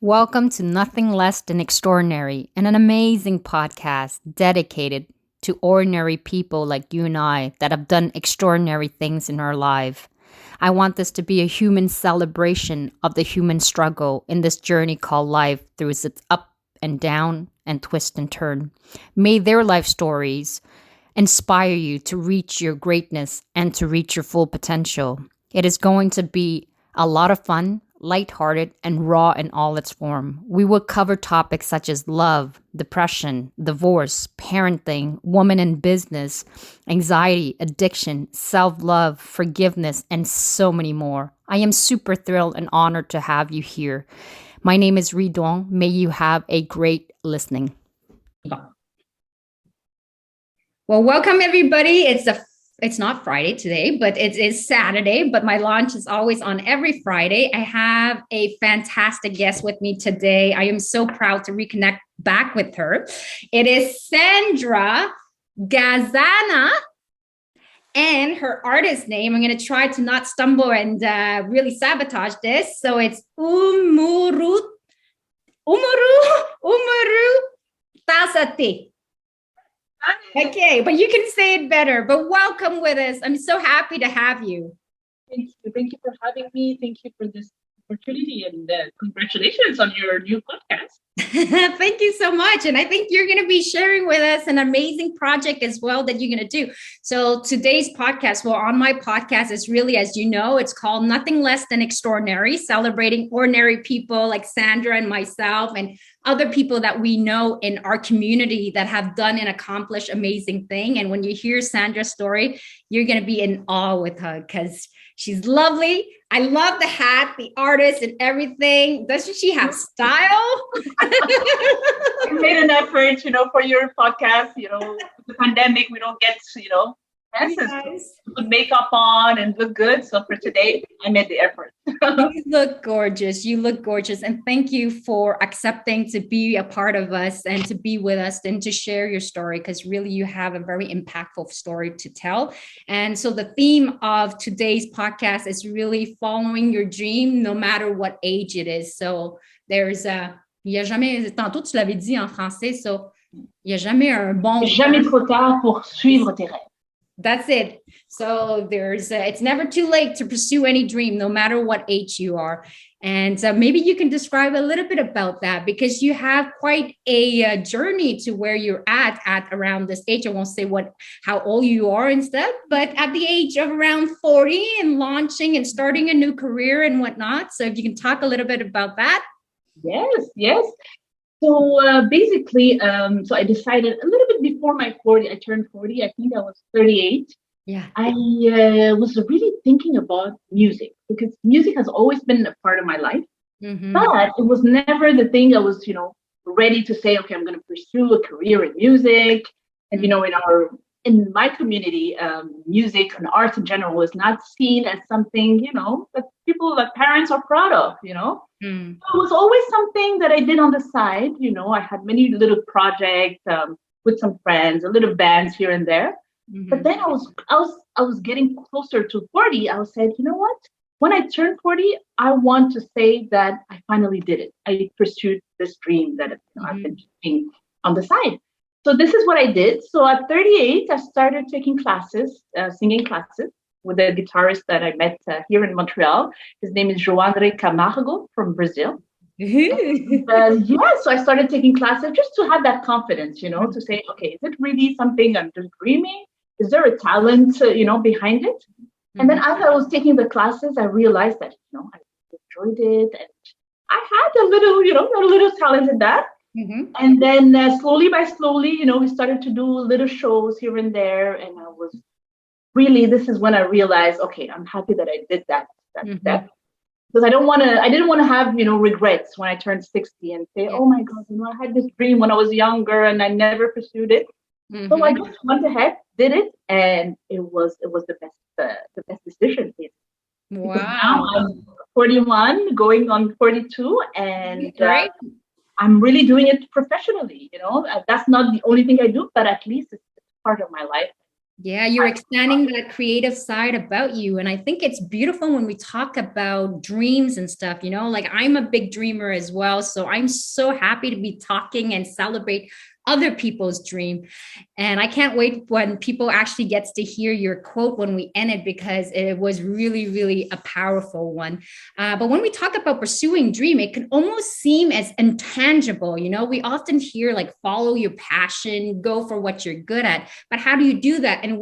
Welcome to Nothing Less Than Extraordinary, and an amazing podcast dedicated to ordinary people like you and I that have done extraordinary things in our life. I want this to be a human celebration of the human struggle in this journey called life through its up and down and twist and turn. May their life stories inspire you to reach your greatness and to reach your full potential. It is going to be a lot of fun, lighthearted, and raw in all its form. We will cover topics such as love, depression, divorce, parenting, woman in business, anxiety, addiction, self-love, forgiveness, and so many more. I am super thrilled and honored to have you here. My name is Rwandan. May you have a great listening. Well, welcome everybody. It's not Friday today, but it is Saturday, but my launch is always on every Friday. I have a fantastic guest with me today. I am so proud to reconnect back with her. It is Sandra Gasana, and her artist name, I'm going to try to not stumble and really sabotage this. So it's Umurutasaté. Okay, but you can say it better. But welcome with us. I'm so happy to have you. Thank you. Thank you for having me. Thank you for this opportunity, and congratulations on your new podcast. Thank you so much. And I think you're going to be sharing with us an amazing project as well that you're going to do. So today's podcast, well, on my podcast is really, as you know, it's called Nothing Less Than Extraordinary, celebrating ordinary people like Sandra and myself and other people that we know in our community that have done and accomplished amazing thing. And when you hear Sandra's story, you're going to be in awe with her because she's lovely. I love the hat, the artist, and everything. Doesn't she have style? I made an effort, for your podcast. The pandemic, we don't get, chances to put makeup on and look good. So for today, I made the effort. You look gorgeous. You look gorgeous. And thank you for accepting to be a part of us and to be with us and to share your story, because really you have a very impactful story to tell. And so the theme of today's podcast is really following your dream, no matter what age it is. So there's il y a jamais, tantôt tu l'avais dit en français, so il y a jamais un bon. Jamais trop tard pour suivre tes rêves. That's it. So it's never too late to pursue any dream, no matter what age you are. And maybe you can describe a little bit about that, because you have quite a journey to where you're at around this age. I won't say how old you are and stuff, but at the age of around 40 and launching and starting a new career and whatnot. So if you can talk a little bit about that. Yes. So basically, so I decided a little bit before I turned 40, I think I was 38. Yeah. I was really thinking about music, because music has always been a part of my life, but it was never the thing I was, ready to say, okay, I'm going to pursue a career in music. And, in my community, music and arts in general is not seen as something, that parents are proud of, So it was always something that I did on the side. I had many little projects with some friends, a little bands here and there. But then I was getting closer to 40. I said, you know what? When I turn 40, I want to say that I finally did it. I pursued this dream that I've been doing on the side. So this is what I did. So at 38, I started taking classes, singing classes with a guitarist that I met here in Montreal. His name is Rwandan Camargo from Brazil. So I started taking classes just to have that confidence, to say, okay, is it really something I'm just dreaming? Is there a talent, behind it? And then as I was taking the classes, I realized that, I enjoyed it. And I had a little talent in that. And then slowly by slowly, we started to do little shows here and there. And I was really, this is when I realized, okay, I'm happy that I did that step. Because I didn't want to have, regrets when I turned 60 and say, oh my God, I had this dream when I was younger and I never pursued it. So I just went ahead, did it, and it was the best decision. Wow. Because now I'm 41, going on 42, and I'm really doing it professionally. That's not the only thing I do, but at least it's part of my life. Yeah, you're expanding that creative side about you. And I think it's beautiful when we talk about dreams and stuff, like I'm a big dreamer as well. So I'm so happy to be talking and celebrate other people's dream. And I can't wait when people actually gets to hear your quote when we end it, because it was really, really a powerful one. But when we talk about pursuing dream, it can almost seem as intangible. We often hear like follow your passion, go for what you're good at. But how do you do that? And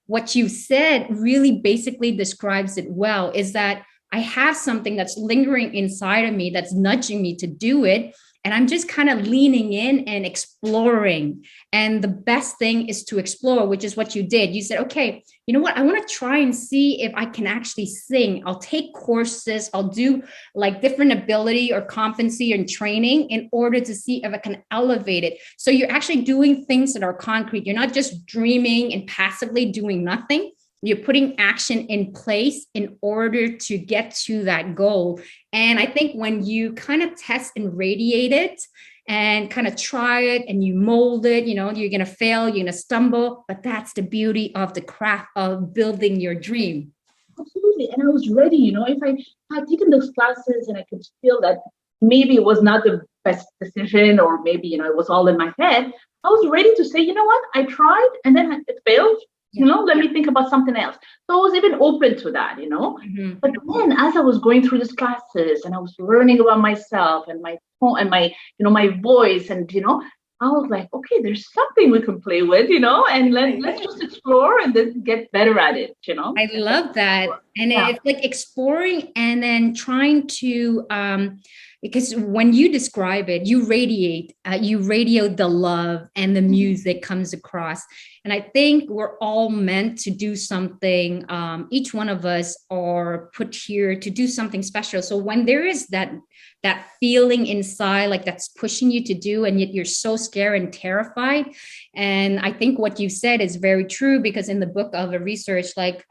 what you said really basically describes it well, is that I have something that's lingering inside of me that's nudging me to do it. And I'm just kind of leaning in and exploring. And the best thing is to explore, which is what you did. You said, okay, you know what? I want to try and see if I can actually sing. I'll take courses. I'll do like different ability or competency and training in order to see if I can elevate it. So you're actually doing things that are concrete. You're not just dreaming and passively doing nothing. You're putting action in place in order to get to that goal. And I think when you kind of test and radiate it and kind of try it and you mold it, you're going to fail, you're going to stumble, but that's the beauty of the craft of building your dream. Absolutely. And I was ready, if I had taken those classes and I could feel that maybe it was not the best decision, or maybe, it was all in my head, I was ready to say, you know what, I tried and then it failed. Let me think about something else. So I was even open to that, Mm-hmm. But then as I was going through these classes and I was learning about myself and my tone and my, my voice, and, I was like, okay, there's something we can play with, and let's just explore and then get better at it, I love that. And it's like exploring and then trying to, because when you describe it, you radiate the love and the music comes across. And I think we're all meant to do something. Each one of us are put here to do something special. So when there is that feeling inside, like that's pushing you to do, and yet you're so scared and terrified. And I think what you said is very true, because in the book of the research, like,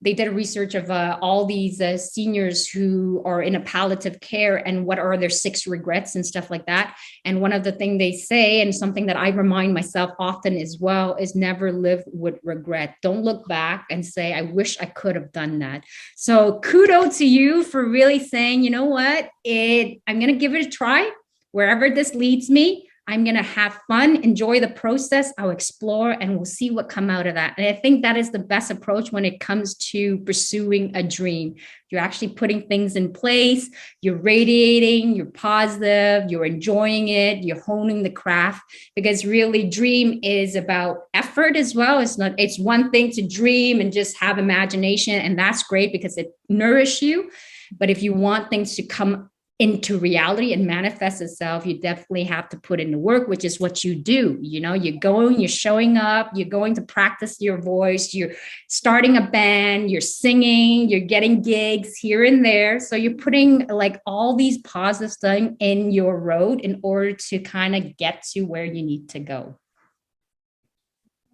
they did a research of all these seniors who are in a palliative care and what are their 6 regrets and stuff like that. And one of the things they say, and something that I remind myself often as well, is never live with regret. Don't look back and say, I wish I could have done that. So kudos to you for really saying, you know what, I'm going to give it a try. Wherever this leads me, I'm going to have fun, enjoy the process. I'll explore and we'll see what come out of that. And I think that is the best approach when it comes to pursuing a dream. You're actually putting things in place. You're radiating, you're positive, you're enjoying it, you're honing the craft, because really dream is about effort as well. It's one thing to dream and just have imagination. And that's great because it nourishes you. But if you want things to come into reality and manifest itself, you definitely have to put in the work, which is what you do. You're going, you're showing up, you're going to practice your voice, you're starting a band, you're singing, you're getting gigs here and there. So you're putting like all these positive things in your road in order to kind of get to where you need to go.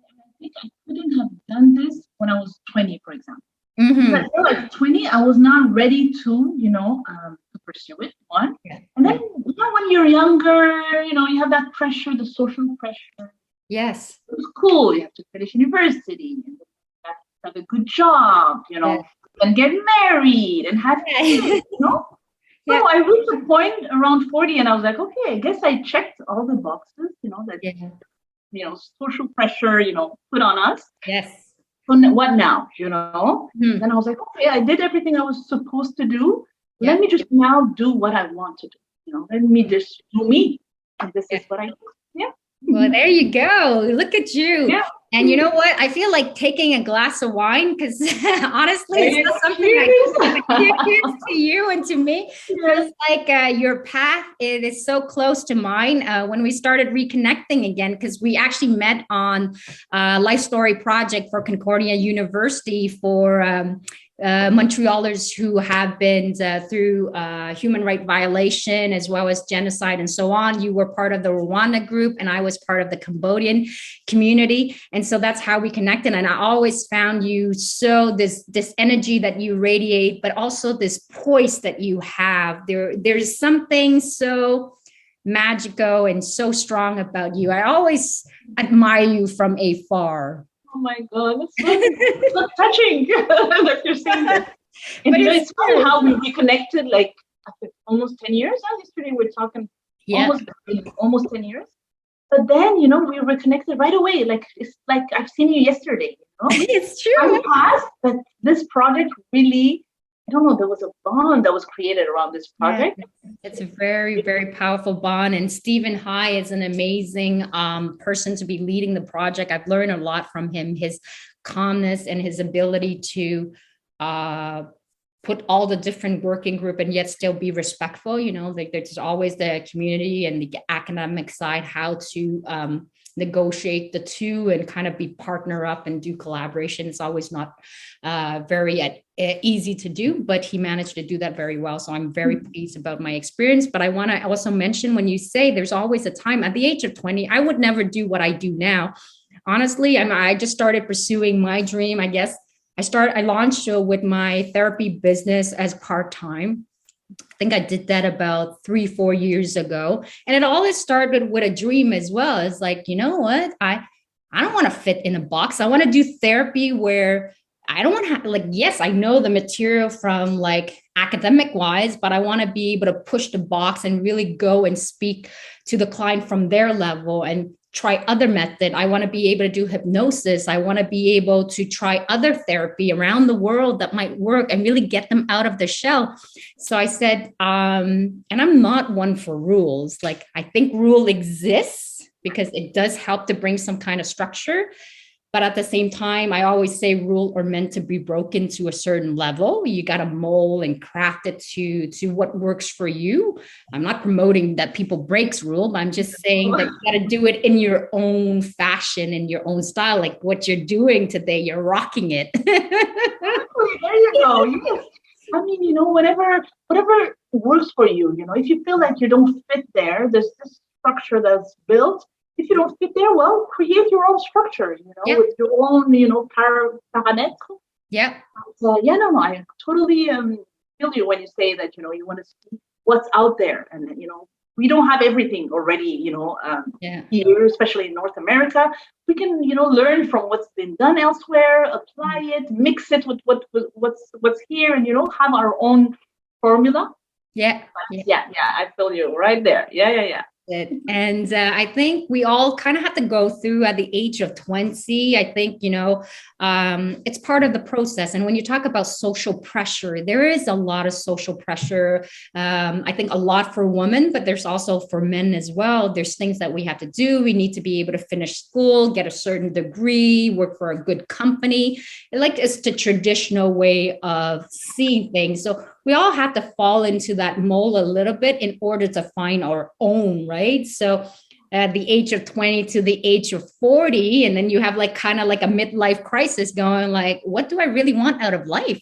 I think I couldn't have done this when I was 20, for example. Mm-hmm. I feel like 20, I was not ready to, to pursue it. One. Yeah. And then, when you're younger, you have that pressure, the social pressure. Yes. It was cool. You have to finish university, and you have to have a good job, yes, and get married and have kids, So yeah. I reached a point around 40 and I was like, okay, I guess I checked all the boxes, that, social pressure, put on us. Yes. What now, And I was like, okay, I did everything I was supposed to do. Yeah. Let me just now do what I want to do. Let me just do me. And this is what I do. Yeah. Well, there you go. Look at you. Yeah. And you know what? I feel like taking a glass of wine, because honestly, it's not something I give to you and to me. Yes. It's like your path, it is so close to mine. When we started reconnecting again, because we actually met on Life Story project for Concordia University for Montrealers who have been through human right violation as well as genocide and so on. You were part of the Rwandan group and I was part of the Cambodian community. And so that's how we connected. And I always found you so this energy that you radiate, but also this poise that you have. There's something so magical and so strong about you. I always admire you from afar. Oh my God, that's so touching that you're saying this. And But it's funny how we reconnected like after almost 10 years. Yesterday we're talking almost 10 years. But then, we reconnected right away. Like, it's like I've seen you yesterday, It's true. Time passed, but this project really, I don't know, there was a bond that was created around this project. Yeah. It's a very, very powerful bond. And Stephen High is an amazing person to be leading the project. I've learned a lot from him, his calmness and his ability to put all the different working group and yet still be respectful. Like there's always the community and the academic side, how to negotiate the two and kind of be partner up and do collaboration. It's always not very easy to do, but he managed to do that very well. So I'm very pleased about my experience. But I want to also mention, when you say there's always a time, at the age of 20, I would never do what I do now. Honestly, I just started pursuing my dream, I guess. I launched with my therapy business as part-time. I think I did that about 3-4 years ago. And it always started with a dream as well. It's like, you know what? I don't want to fit in a box. I want to do therapy where I don't want to have, like, yes, I know the material from like academic wise, but I want to be able to push the box and really go and speak to the client from their level and try other method. I want to be able to do hypnosis. I want to be able to try other therapy around the world that might work and really get them out of the shell. So I said, and I'm not one for rules. Like, I think rule exists because it does help to bring some kind of structure. But at the same time, I always say rules are meant to be broken to a certain level. You got to mold and craft it to what works for you. I'm not promoting that people breaks rule, but I'm just saying that you got to do it in your own fashion, in your own style. Like what you're doing today, you're rocking it. There you go. Yes. I mean, whatever works for you, if you feel like you don't fit there, there's this structure that's built. If you don't fit there, well, create your own structure, with your own, parametres. Yeah. No, I totally feel you when you say that, you want to see what's out there. And, we don't have everything already, here, especially in North America. We can, learn from what's been done elsewhere, apply it, mix it with what's here, and, have our own formula. Yeah. I feel you right there. Yeah. And I think we all kind of have to go through at the age of 20. I think, it's part of the process. And when you talk about social pressure, there is a lot of social pressure. I think a lot for women, but there's also for men as well. There's things that we have to do. We need to be able to finish school, get a certain degree, work for a good company. Like it's the traditional way of seeing things. So we all have to fall into that mold a little bit in order to find our own, right? So at the age of 20 to the age of 40, and then you have like kind of like a midlife crisis going like, what do I really want out of life?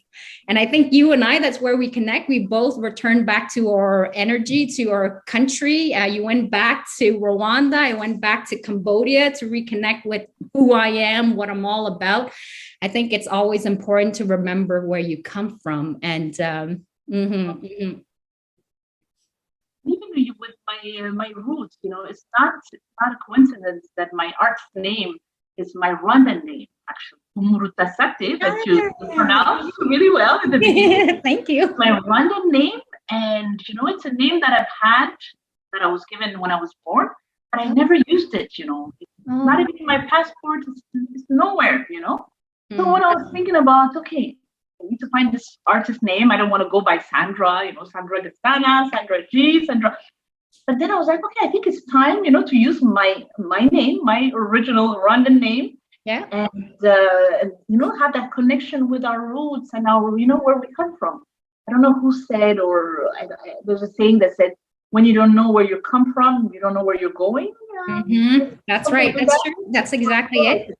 And I think you and I, that's where we connect. We both returned back to our energy, to our country. You went back to Rwanda. I went back to Cambodia to reconnect with who I am, what I'm all about. I think it's always important to remember where you come from. And even with my roots, it's not a coincidence that my artist name is my Rwandan name, actually. Umurutasaté, that you pronounce really well in the beginning. Thank you. My Rwandan name, and it's a name that I've had, that I was given when I was born, but I never used it. It's not even in my passport. It's nowhere. So when I was thinking about, okay, I need to find this artist name. I don't want to go by Sandra, Sandra Gasana, Sandra G, Sandra. But then I was like, okay, I think it's time, to use my name, my original Rwandan name. Yeah. And, have that connection with our roots and our, where we come from. I don't know who said, or there's a saying that said, when you don't know where you come from, you don't know where you're going. That's right. That's true. That's exactly it.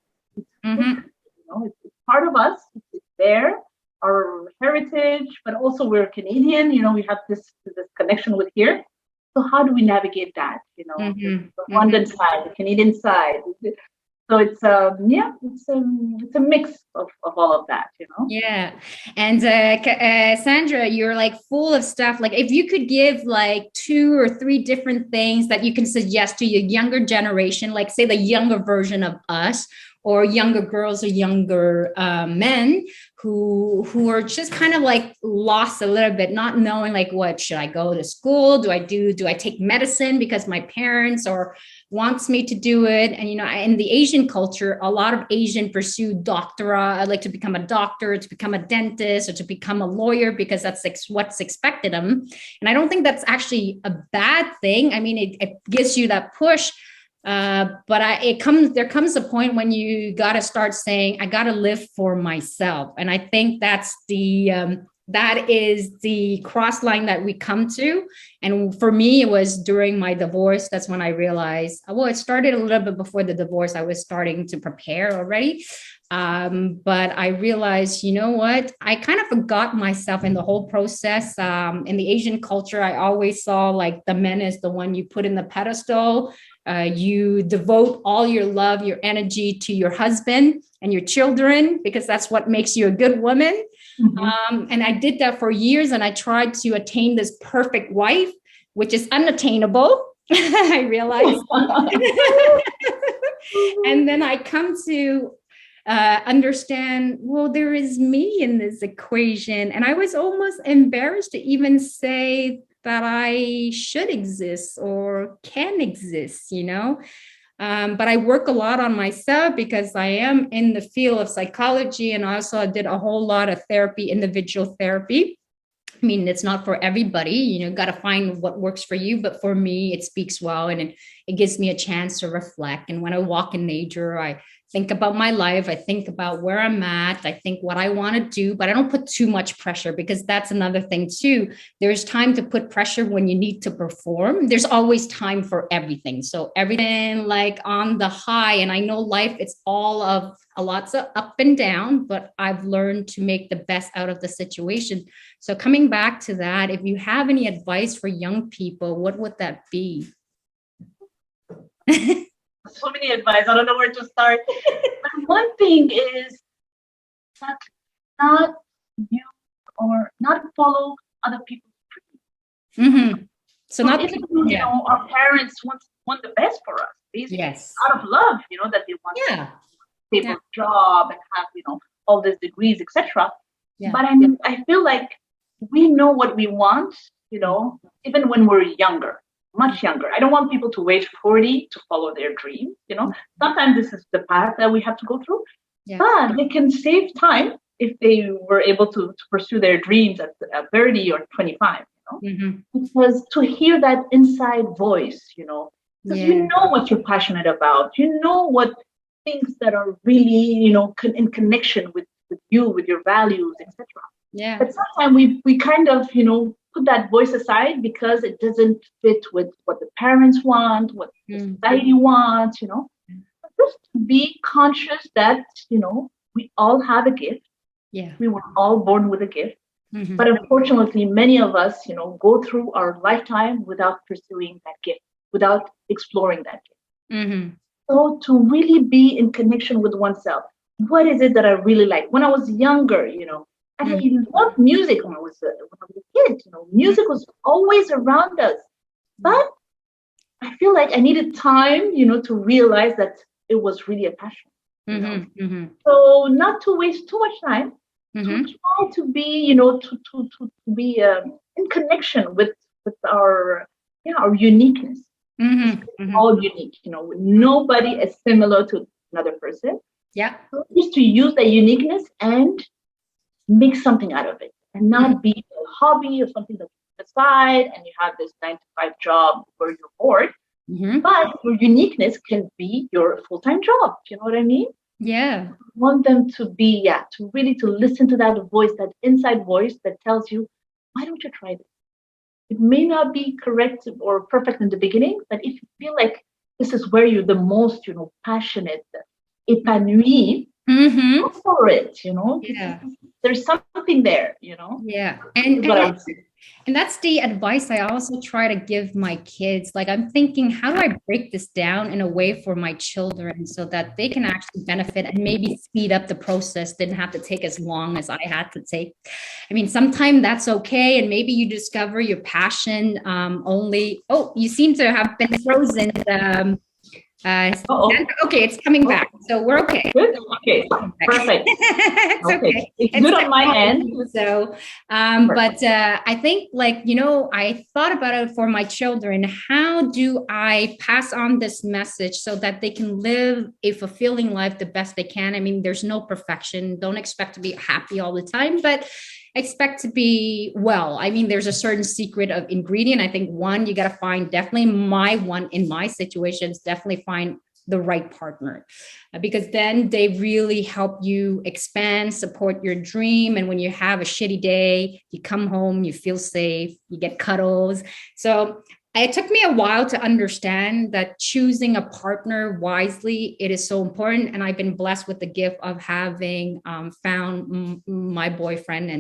It's part of us. It's there. Our heritage, but also we're Canadian, we have this connection with here. So how do we navigate that, the London side, the Canadian side? So it's it's a mix of all of that, you know. Yeah. And Sandra, you're like full of stuff. Like if you could give like 2 or 3 different things that you can suggest to your younger generation, like say the younger version of us, or younger girls or younger men who are just kind of like lost a little bit, not knowing like, what should I go to school? Do I take medicine because my parents or wants me to do it? And, you know, in the Asian culture, a lot of Asian pursue doctorate. I'd like to become a doctor, to become a dentist, or to become a lawyer because that's what's expected of them. And I don't think that's actually a bad thing. I mean, it gives you that push. But there comes a point when you got to start saying, I got to live for myself. And I think that is the cross line that we come to. And for me, it was during my divorce. That's when I realized, well, it started a little bit before the divorce. I was starting to prepare already. But I realized, you know what, I kind of forgot myself in the whole process. In the Asian culture, I always saw like the man is the one you put in the pedestal. You devote all your love, your energy to your husband and your children, because that's what makes you a good woman. Mm-hmm. And I did that for years, and I tried to attain this perfect wife, which is unattainable. I realized. And then I come to understand, well, there is me in this equation. And I was almost embarrassed to even say that I should exist or can exist, you know. But I work a lot on myself because I am in the field of psychology, and also I did a whole lot of therapy, individual therapy. I mean, it's not for everybody, you know, got to find what works for you. But for me, it speaks well, and it gives me a chance to reflect. And when I walk in nature, I think about my life. I think about where I'm at. I think what I want to do, but I don't put too much pressure, because that's another thing too. There's time to put pressure when you need to perform. There's always time for everything. So everything like on the high, and I know life, it's all of lots of up and down, but I've learned to make the best out of the situation. So coming back to that, if you have any advice for young people, what would that be? So many advice. I don't know where to start. But one thing is that not use or not follow other people's dreams. Mm-hmm. So not even you know, our parents want the best for us. Basically, yes, out of love, you know, that they want a stable job and have, you know, all these degrees, etc. Yeah. But I feel like we know what we want, you know, even when we're younger. Much younger. I don't want people to wait 40 to follow their dreams. You know, sometimes this is the path that we have to go through, but they can save time if they were able to pursue their dreams at 30 or 25, you know, because to hear that inside voice, you know, because you know what you're passionate about, you know what things that are really, you know, in connection with you, with your values, etc. Yeah. But sometimes we kind of, you know, put that voice aside because it doesn't fit with what the parents want, what the society wants, you know. Just be conscious that, you know, we all have a gift. Yeah. We were all born with a gift. But unfortunately, many of us, you know, go through our lifetime without pursuing that gift, without exploring that gift. So to really be in connection with oneself, what is it that I really like? When I was younger, you know, I loved music when I was a kid. You know, music was always around us, but I feel like I needed time, you know, to realize that it was really a passion. You know? So not to waste too much time, to try to be, you know, to be in connection with our our uniqueness. All unique, you know. Nobody is similar to another person. Yeah, so just to use that uniqueness and make something out of it, and not be a hobby or something that's aside and you have this 9-to-5 job where you're bored. But your uniqueness can be your full-time job. Do you know what I mean? Yeah. I want them to be, to really to listen to that voice, that inside voice that tells you, why don't you try this? It may not be correct or perfect in the beginning, but if you feel like this is where you're the most, you know, passionate, épanoui, go for it, you know. Yeah. There's something there, you know. Yeah. And And that's the advice I also try to give my kids. Like, I'm thinking, how do I break this down in a way for my children so that they can actually benefit and maybe speed up the process, didn't have to take as long as I had to take. I mean, sometimes that's okay. And maybe you discover your passion only. Oh, you seem to have been frozen. Okay, it's coming back. So we're okay. Good? Okay, perfect. It's okay. It's good on my end. So, but I think, like, I thought about it for my children. How do I pass on this message so that they can live a fulfilling life the best they can? I mean, there's no perfection. Don't expect to be happy all the time, but expect to be well. I mean, there's a certain secret of ingredient. I think one, you got to find, definitely my one in my situations, definitely find the right partner, because then they really help you expand, support your dream. And when you have a shitty day, you come home, you feel safe, you get cuddles. So it took me a while to understand that choosing a partner wisely, it is so important. And I've been blessed with the gift of having found my boyfriend.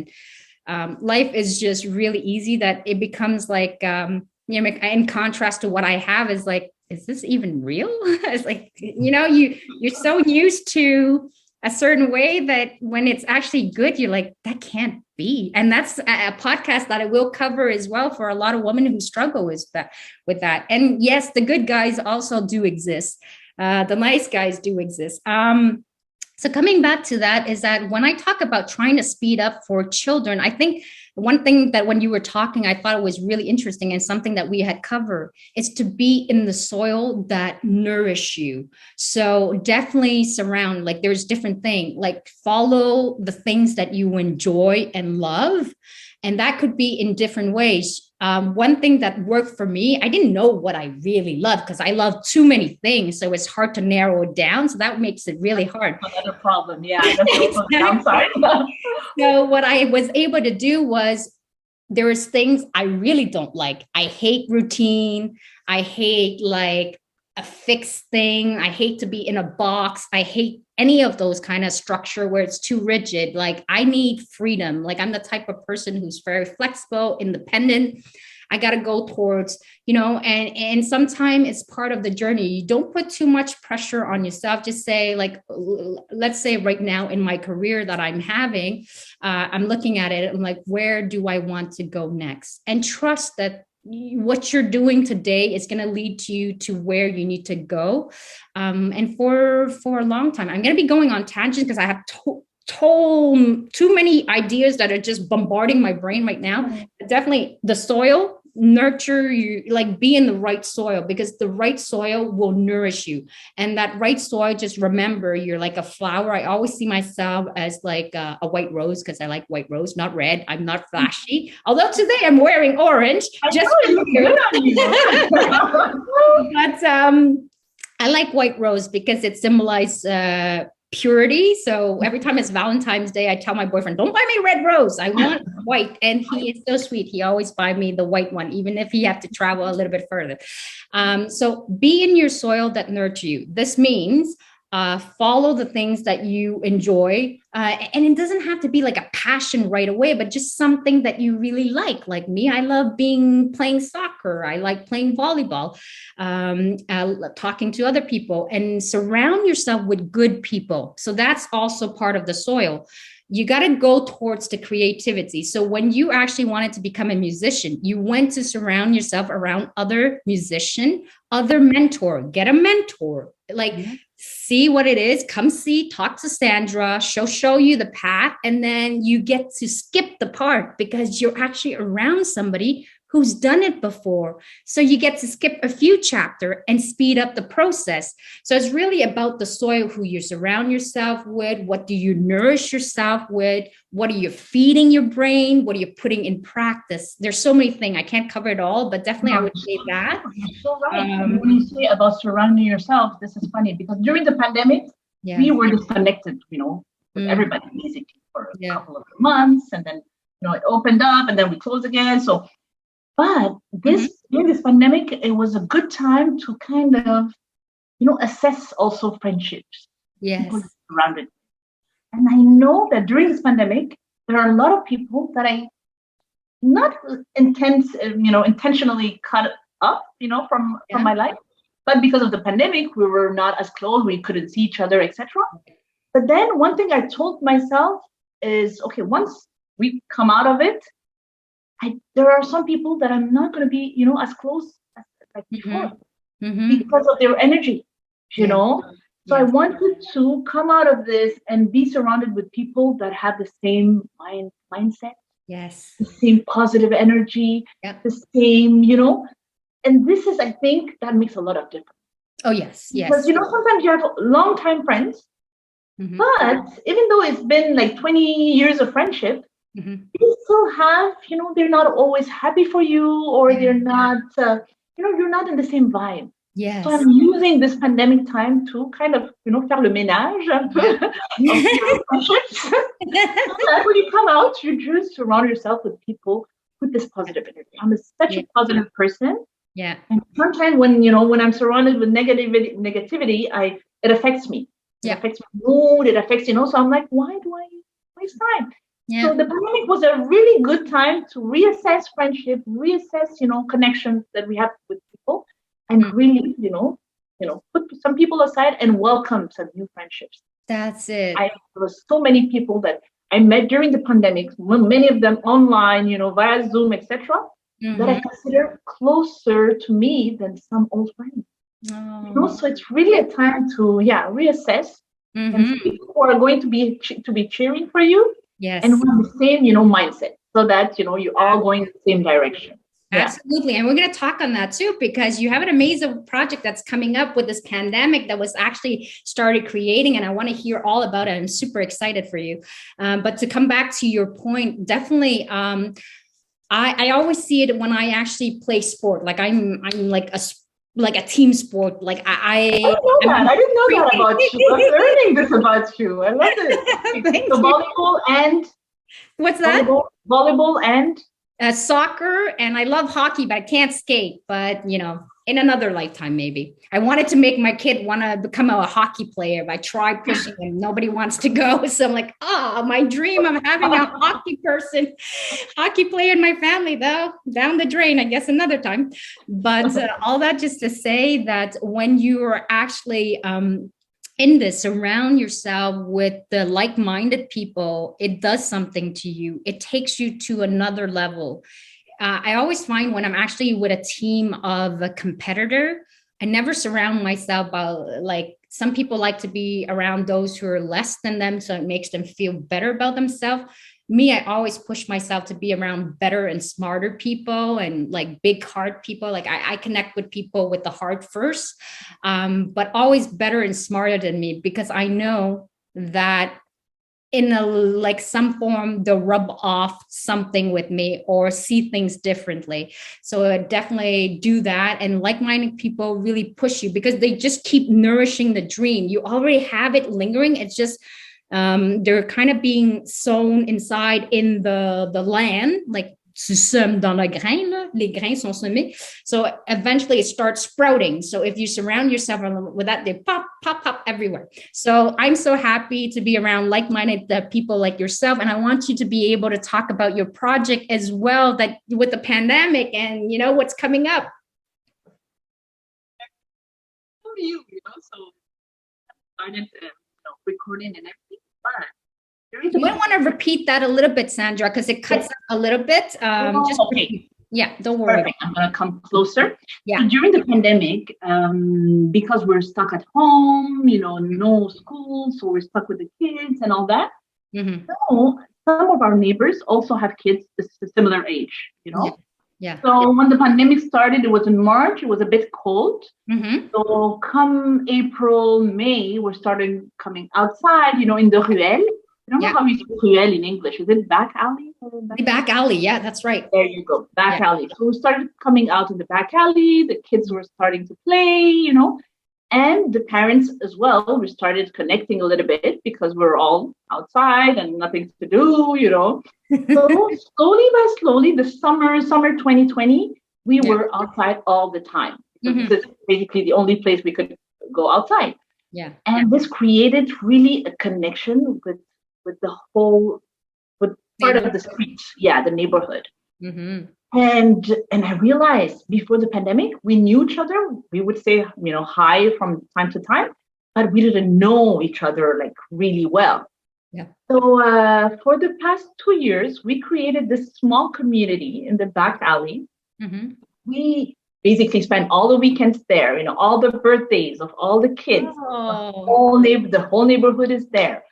And life is just really easy that it becomes like, in contrast to what I have, is like, is this even real? It's like, you're so used to a certain way that when it's actually good, you're like, that can't be. And that's a podcast that I will cover as well for a lot of women who struggle with that. And yes, the good guys also do exist. The nice guys do exist. So coming back to that is that when I talk about trying to speed up for children, I think one thing that when you were talking, I thought it was really interesting and something that we had covered is to be in the soil that nourish you. So definitely surround, like there's different things, like follow the things that you enjoy and love. And that could be in different ways. One thing that worked for me, I didn't know what I really loved because I love too many things. So it's hard to narrow it down. So that makes it really hard. Another problem. Yeah, that's also the downside. So what I was able to do was there was things I really don't like. I hate routine. I hate like a fixed thing. I hate to be in a box. I hate any of those kind of structure where it's too rigid. Like I need freedom. Like I'm the type of person who's very flexible, independent. I got to go towards, and sometimes it's part of the journey. You don't put too much pressure on yourself. Just say, like, let's say right now in my career that I'm having, I'm looking at it. I'm like, where do I want to go next? And trust that what you're doing today is going to lead you to where you need to go. And for a long time, I'm going to be going on tangents because I have too many ideas that are just bombarding my brain right now. Definitely the soil, nurture you, like be in the right soil, because the right soil will nourish you. And that right soil, just remember, you're like a flower. I always see myself as like a white rose, because I like white rose, not red. I'm not flashy, although today I'm wearing orange. Just for you. But I like white rose because it symbolizes purity. So every time it's Valentine's Day, I tell my boyfriend, don't buy me red rose. I want white. And he is so sweet. He always buy me the white one, even if he have to travel a little bit further. So be in your soil that nurture you. This means follow the things that you enjoy. And it doesn't have to be like a passion right away, but just something that you really like. Like me, I love playing soccer. I like playing volleyball, talking to other people, and surround yourself with good people. So that's also part of the soil. You got to go towards the creativity. So when you actually wanted to become a musician, you went to surround yourself around other musician, other mentor, get a mentor, like see what it is, come see, talk to Sandra, she'll show you the path. And then you get to skip the part because you're actually around somebody who's done it before. So you get to skip a few chapters and speed up the process. So it's really about the soil, who you surround yourself with, what do you nourish yourself with, what are you feeding your brain, what are you putting in practice? There's so many things. I can't cover it all, but definitely I would say that. You're so right. When you say about surrounding yourself, this is funny because during the pandemic, we were disconnected, with everybody basically for a couple of months, and then it opened up and then we closed again. But during this pandemic, it was a good time to kind of, assess also friendships. Yes. People surrounded. And I know that during this pandemic, there are a lot of people that I not intentionally cut up, from my life. But because of the pandemic, we were not as close. We couldn't see each other, etc. But then one thing I told myself is, okay, once we come out of it, there are some people that I'm not going to be, as close as like before because of their energy, you know. So I wanted to come out of this and be surrounded with people that have the same mindset, the same positive energy, the same, and this is, I think, that makes a lot of difference. Oh, yes. Because, sometimes you have long-time friends, but even though it's been like 20 years of friendship, you still have, they're not always happy for you, or they're not, you're not in the same vibe. Yes. So I'm using this pandemic time to kind of, faire le ménage un peu of your friendships. So that when you come out, you just surround yourself with people with this positive energy. I'm such a positive person. Yeah. And sometimes when I'm surrounded with negativity, it affects me. It affects my mood. It affects, so I'm like, why do I waste time? So the pandemic was a really good time to reassess friendship, reassess, connections that we have with people, and really, put some people aside and welcome some new friendships. That's it. There were so many people that I met during the pandemic, many of them online, via Zoom, etc., that I consider closer to me than some old friends. So it's really a time to reassess and see who are going to be cheering for you, and who have the same mindset, so that you're all going in the same direction. Absolutely. And we're going to talk on that too, because you have an amazing project that's coming up with this pandemic that was actually started creating. And I want to hear all about it. I'm super excited for you. But to come back to your point, definitely, I always see it when I actually play sport. Like I'm like a team sport. Like I didn't know that about you. I'm learning this about you. I love it. So volleyball and what's that? Volleyball and soccer, and I love hockey, but I can't skate. But in another lifetime, maybe. I wanted to make my kid want to become a hockey player, but I tried pushing him. Nobody wants to go, so I'm like, my dream of having a hockey player in my family, though, down the drain. I guess another time. But all that just to say that when you are actually in this, surround yourself with the like-minded people, it does something to you. It takes you to another level. I always find when I'm actually with a team of a competitor, I never surround myself by, like, some people like to be around those who are less than them, so it makes them feel better about themselves. Me, I always push myself to be around better and smarter people and like big heart people. Like I connect with people with the heart first, but always better and smarter than me, because I know that in some form they'll rub off something with me or see things differently. So I definitely do that. And like-minded people really push you because they just keep nourishing the dream. You already have it lingering. It's just they're kind of being sown inside in the land, like tu semes dans le grain, là, les grains sont semés. So eventually it starts sprouting. So if you surround yourself with that, they pop everywhere. So I'm so happy to be around like-minded people like yourself. And I want you to be able to talk about your project as well, that with the pandemic and, what's coming up. So started recording and everything, but you might want to repeat that a little bit, Sandra, because it cuts up a little bit. Okay. Yeah, don't worry. Perfect. I'm going to come closer. Yeah. So during the pandemic, because we're stuck at home, no school, so we're stuck with the kids and all that. Mm-hmm. So some of our neighbors also have kids a similar age, Yeah. So when the pandemic started, it was in March. It was a bit cold. Mm-hmm. So come April, May, we're starting coming outside, in the ruelle. I don't know how you say ruelle in English. Is it back alley? The back alley. Yeah, that's right. There you go. Back alley. So we started coming out in the back alley. The kids were starting to play, and the parents as well. We started connecting a little bit because we're all outside and nothing to do, So slowly, the summer 2020, we were outside all the time. Mm-hmm. This is basically the only place we could go outside. Yeah. And this created really a connection with the whole, with part of the street. Yeah, the neighborhood. And I realized before the pandemic, we knew each other. We would say, hi from time to time, but we didn't know each other like really well. Yeah. So for the past 2 years, we created this small community in the back alley. We basically spent all the weekends there, all the birthdays of all the kids. The whole neighborhood is there.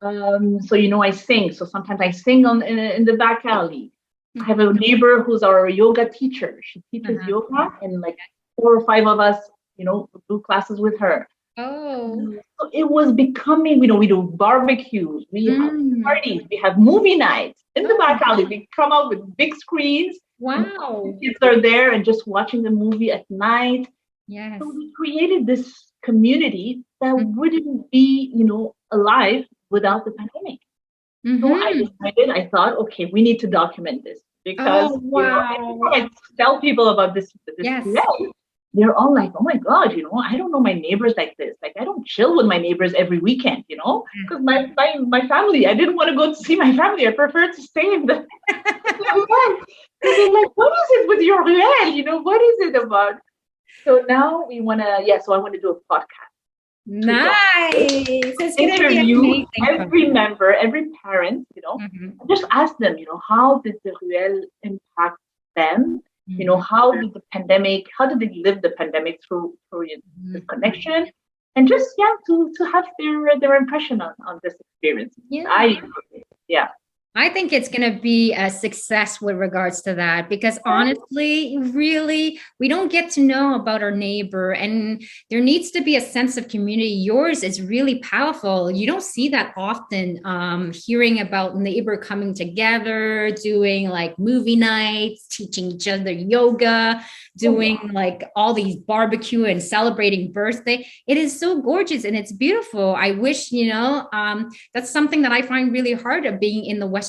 So I sing. So sometimes I sing in the back alley. I have a neighbor who's our yoga teacher. She teaches yoga, and like 4 or 5 of us, do classes with her. So it was becoming, we do barbecues, we have parties, we have movie nights in the back alley. We come out with big screens. Wow. Kids are there and just watching the movie at night. Yes. So we created this community that wouldn't be, alive without the pandemic. So I thought, okay, we need to document this because I tell people about this today, they're all like, oh my God, I don't know my neighbors like this. Like, I don't chill with my neighbors every weekend, because my family, I didn't want to go to see my family. I prefer to stay in the ruelle. So they're like, what is it with your ruelle? What is it about? So now we want to, so I want to do a podcast. Nice. It's interview every member, every parent, just ask them, how did the ruelle impact them? How did they live the pandemic through this connection? And just, to have their impression on this experience. I think it's going to be a success with regards to that, because honestly, really, we don't get to know about our neighbor, and there needs to be a sense of community. Yours is really powerful. You don't see that often, hearing about neighbor coming together, doing like movie nights, teaching each other yoga, doing like all these barbecue and celebrating birthday. It is so gorgeous and it's beautiful. I wish, that's something that I find really hard of being in the Western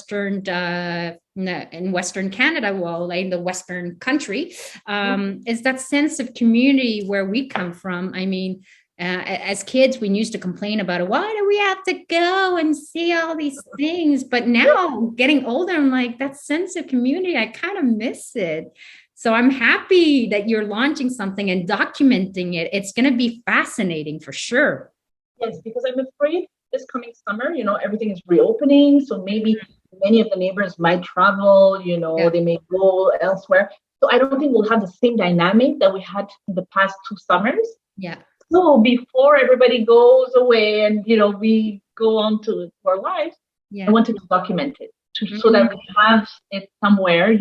in Western Canada, like the Western country, is that sense of community where we come from. I mean, as kids, we used to complain about it. Why do we have to go and see all these things? But now getting older, I'm like, that sense of community, I kind of miss it. So I'm happy that you're launching something and documenting it. It's going to be fascinating for sure. Yes, because I'm afraid this coming summer, everything is reopening. So maybe many of the neighbors might travel, they may go elsewhere. So I don't think we'll have the same dynamic that we had in the past 2 summers. Yeah. So before everybody goes away and, we go on to our lives, I wanted to document it so that we have it somewhere,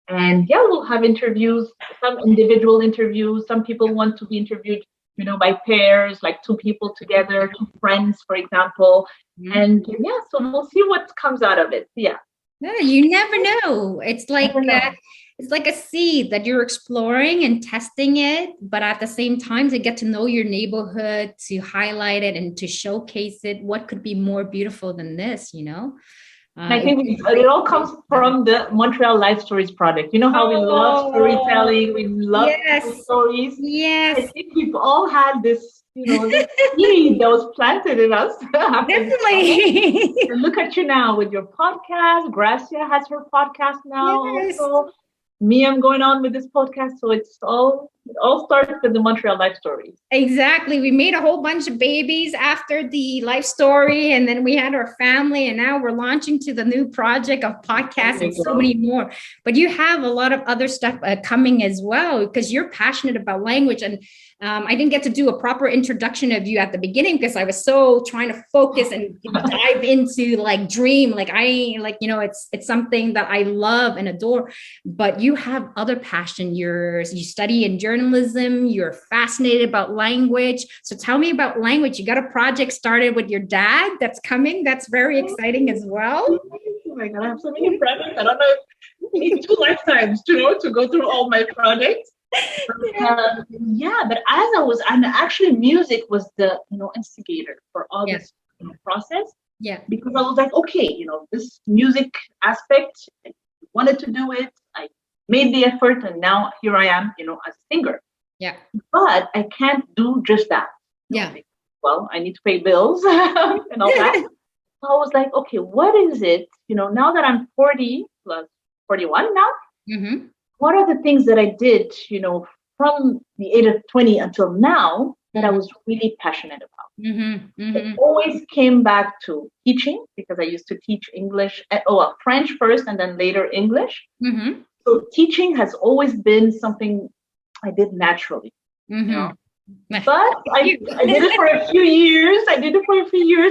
and we'll have interviews, some individual interviews. Some people want to be interviewed, by pairs, like 2 people together, 2 friends, for example. And so we'll see what comes out of it. Yeah. Yeah, you never know. It's like a seed that you're exploring and testing it, but at the same time to get to know your neighborhood, to highlight it and to showcase it. What could be more beautiful than this, I think it all comes from the Montreal Life Stories project. You know how we love storytelling, we love stories. Yes. I think we've all had this, this seed that was planted in us. Definitely. And look at you now with your podcast. Gracia has her podcast now also. Me, I'm going on with this podcast. So it all starts with the Montreal Life Stories. Exactly. We made a whole bunch of babies after the life story, and then we had our family, and now we're launching to the new project of podcasts and so many more. But you have a lot of other stuff coming as well, because you're passionate about language. And I didn't get to do a proper introduction of you at the beginning because I was so trying to focus and dive into dream. It's something that I love and adore, but you have other passion. You study in journalism, you're fascinated about language. So tell me about language. You got a project started with your dad that's coming. That's very exciting as well. Oh my God, I have so many projects. I don't know if we need 2 lifetimes, to go through all my projects. But actually music was the instigator for all this process. Yeah, because I was like, okay, this music aspect, I wanted to do it. I made the effort, and now here I am, as a singer. Yeah, but I can't do just that. Well, I need to pay bills and all that. So I was like, okay, what is it? Now that I'm 40 plus 41 now. Mm-hmm. What are the things that I did, from the age of 20 until now that I was really passionate about? Mm-hmm. It Mm-hmm. always came back to teaching because I used to teach English, French first and then later English. Mm-hmm. So teaching has always been something I did naturally, Mm-hmm. But I did it for a few years.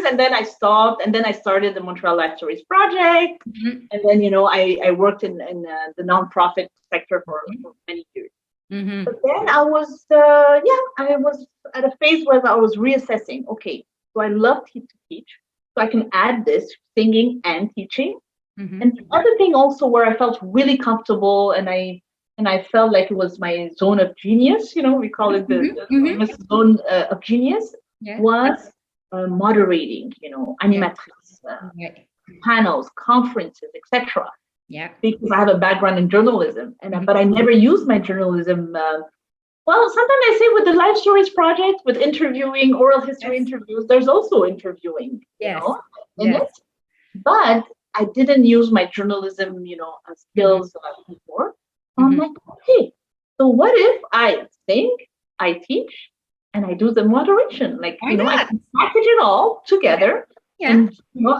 And then I stopped. And then I started the Montreal Life Stories project. Mm-hmm. And then, I worked in the nonprofit sector for many years. Mm-hmm. But then I was at a phase where I was reassessing. Okay, so I love to teach, so I can add this singing and teaching. Mm-hmm. And the other thing also where I felt really comfortable and I felt like it was my zone of genius, we call it the famous zone of genius, was moderating, animatrice, panels, conferences, etc. Yeah. Because I have a background in journalism, but I never used my journalism. Well, sometimes I say with the Life Stories project, with interviewing, oral history interviews, there's also interviewing, in it. But I didn't use my journalism, skills before. I'm like, okay, so what if I sing, I teach, and I do the moderation? Like, I can package it all together and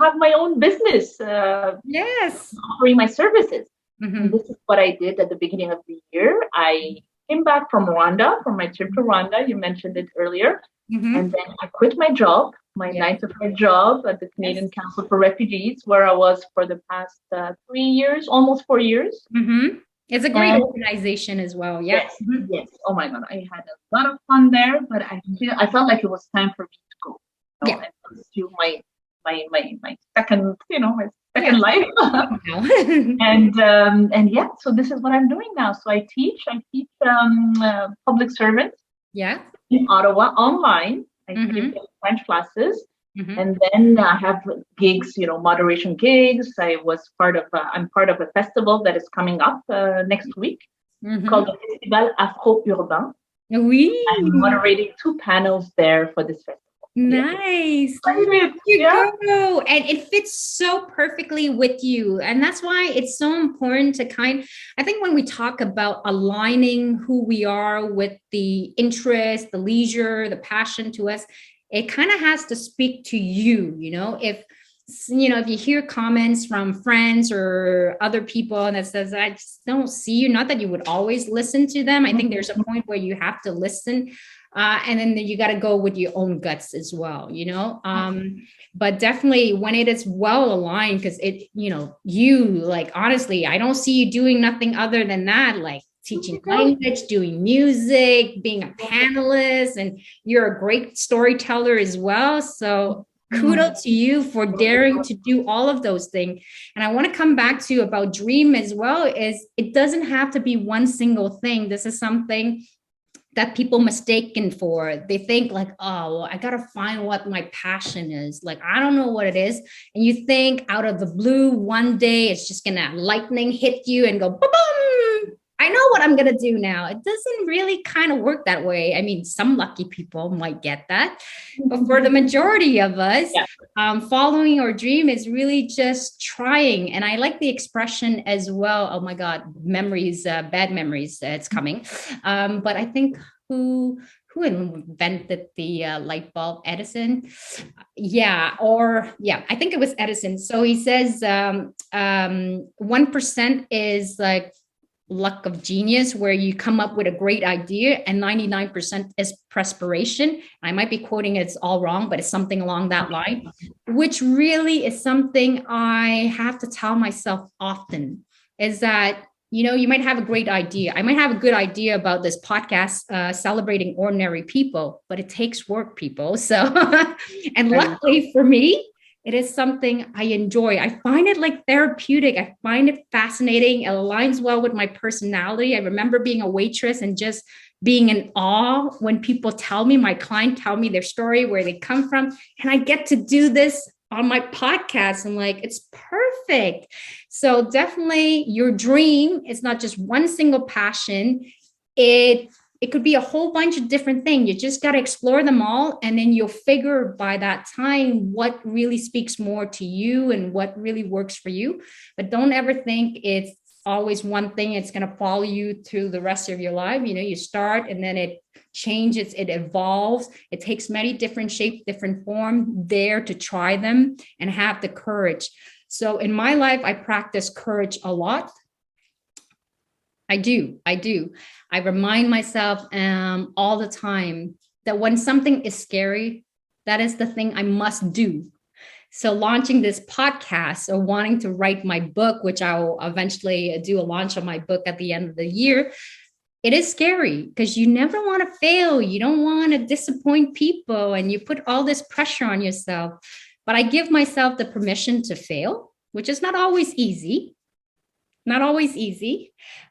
have my own business. Offering my services. And this is what I did at the beginning of the year. I came back from Rwanda, from my trip to Rwanda. You mentioned it earlier. And then I quit my job, my 9-to-5 job at the Canadian Council for Refugees, where I was for the past 3 years, almost 4 years. It's a great organization as well. Yes. Oh my God, I had a lot of fun there, but I felt like it was time for me to go. And pursue my second, my second life. and so this is what I'm doing now. So I teach public servants. In Ottawa online. I give French classes. And then I have gigs, moderation gigs. I'm part of a festival that is coming up next week called the Festival Afro-Urbain. I'm moderating 2 panels there for this festival. Nice. Go. And it fits so perfectly with you. And that's why it's so important to I think when we talk about aligning who we are with the interest, the leisure, the passion to us, it kind of has to speak to you, if you hear comments from friends or other people that says, I just don't see you, not that you would always listen to them. I think there's a point where you have to listen. And then you got to go with your own guts as well, but definitely when it is well aligned, because honestly, I don't see you doing nothing other than that, like teaching language, doing music, being a panelist, and you're a great storyteller as well. So kudos to you for daring to do all of those things. And I want to come back to about dream as well, is it doesn't have to be one single thing. This is something that people mistaken for. They think like, oh, well, I got to find what my passion is. Like, I don't know what it is. And you think out of the blue, one day it's just going to lightning hit you and go, boom, boom. I know what I'm going to do now. It doesn't really kind of work that way. I mean, some lucky people might get that. But for the majority of us, following our dream is really just trying. And I like the expression as well. Oh my God, memories, bad memories, it's coming. But I think who invented the light bulb? Edison? I think it was Edison. So he says 1% is like luck of genius, where you come up with a great idea, and 99% is perspiration. I might be quoting it's all wrong, but it's something along that line, which really is something I have to tell myself often, is that you might have a great idea. I might have a good idea about this podcast celebrating ordinary people, but it takes work, people. So and luckily for me, it is something I enjoy. I find it like therapeutic. I find it fascinating. It aligns well with my personality. I remember being a waitress and just being in awe when people my client tell me their story, where they come from. And I get to do this on my podcast. I'm like, it's perfect. So definitely your dream is not just one single passion. It could be a whole bunch of different things. You just got to explore them all. And then you'll figure by that time what really speaks more to you and what really works for you. But don't ever think it's always one thing. It's going to follow you through the rest of your life. You start and then it changes, it evolves. It takes many different shapes, different form, dare to try them and have the courage. So in my life, I practice courage a lot. I do. I remind myself all the time that when something is scary, that is the thing I must do. So launching this podcast or wanting to write my book, which I'll eventually do a launch of my book at the end of the year, it is scary because you never want to fail. You don't want to disappoint people and you put all this pressure on yourself. But I give myself the permission to fail, which is not always easy,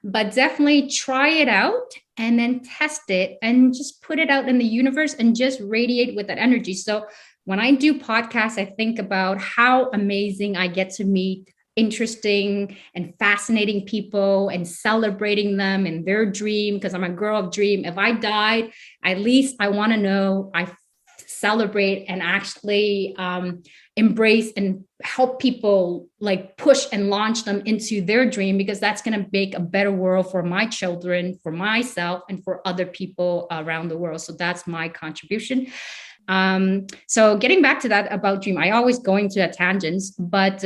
but definitely try it out and then test it and just put it out in the universe and just radiate with that energy. So when I do podcasts, I think about how amazing I get to meet interesting and fascinating people and celebrating them and their dream, because I'm a girl of dream. If I died, at least I want to know I celebrate and actually embrace and help people like push and launch them into their dream, because that's going to make a better world for my children, for myself, and for other people around the world. So that's my contribution. So getting back to that about dream, I always go into tangents, but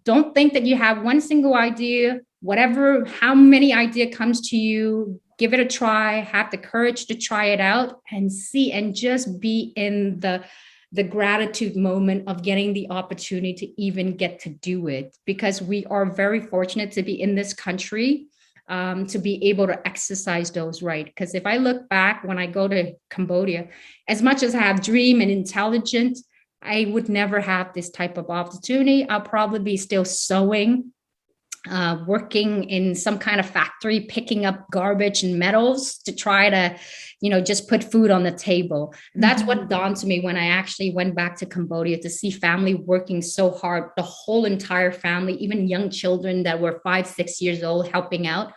don't think that you have one single idea. Whatever, how many idea comes to you, give it a try, have the courage to try it out and see, and just be in the gratitude moment of getting the opportunity to even get to do it, because we are very fortunate to be in this country, to be able to exercise those rights. Because if I look back when I go to Cambodia, as much as I have dream and intelligence, I would never have this type of opportunity. I'll probably be still sewing, working in some kind of factory, picking up garbage and metals to try to, just put food on the table. That's what dawned to me when I actually went back to Cambodia, to see family working so hard, the whole entire family, even young children that were 5-6 years old helping out.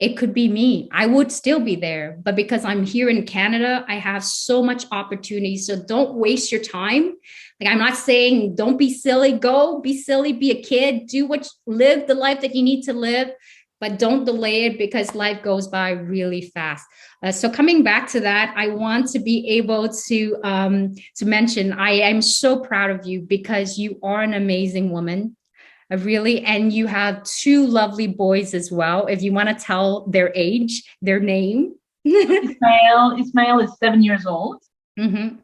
It could be me. I would still be there. But because I'm here in Canada, I have so much opportunity. So don't waste your time. Like, I'm not saying don't be silly, go be silly, be a kid, live the life that you need to live, but don't delay it, because life goes by really fast. So coming back to that, I want to be able to mention, I am so proud of you, because you are an amazing woman. Really, and you have 2 lovely boys as well. If you want to tell their age, their name. Ismail is 7 years old. Mm-hmm.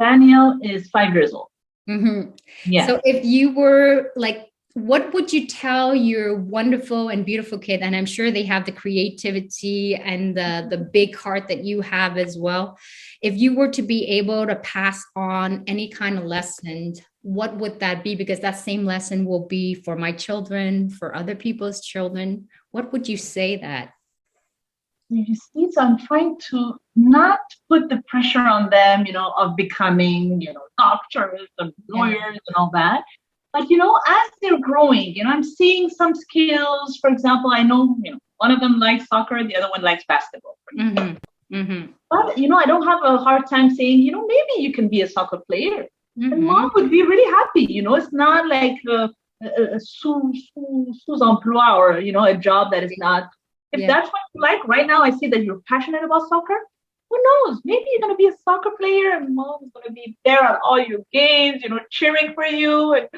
Nathaniel is 5 years old. Mm-hmm. Yeah. So if you were like, what would you tell your wonderful and beautiful kid? And I'm sure they have the creativity and the big heart that you have as well. If you were to be able to pass on any kind of lesson, what would that be? Because that same lesson will be for my children, for other people's children. What would you say that? You see, so I'm trying to not put the pressure on them, of becoming, doctors and lawyers and all that. But, as they're growing, I'm seeing some skills. For example, I know, one of them likes soccer, the other one likes basketball. Mm-hmm. Mm-hmm. But, I don't have a hard time saying, maybe you can be a soccer player. Mm-hmm. And mom would be really happy. It's not like a sous-emploi or, a job that is not. If that's what you like, right now I see that you're passionate about soccer. Who knows? Maybe you're going to be a soccer player and mom's going to be there at all your games, cheering for you. And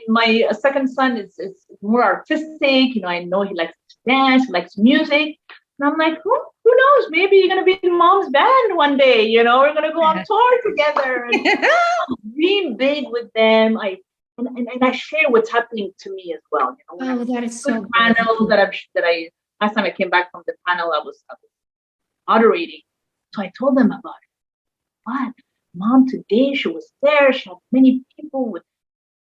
my second son is more artistic. I know he likes to dance, he likes music. And I'm like, who knows? Maybe you're going to be in mom's band one day. We're going to go on tour together. And dream big with them. And I share what's happening to me as well. That is so panel that I last time I came back from the panel, I was moderating. So I told them about it. What? Mom today, she was there. She had many people with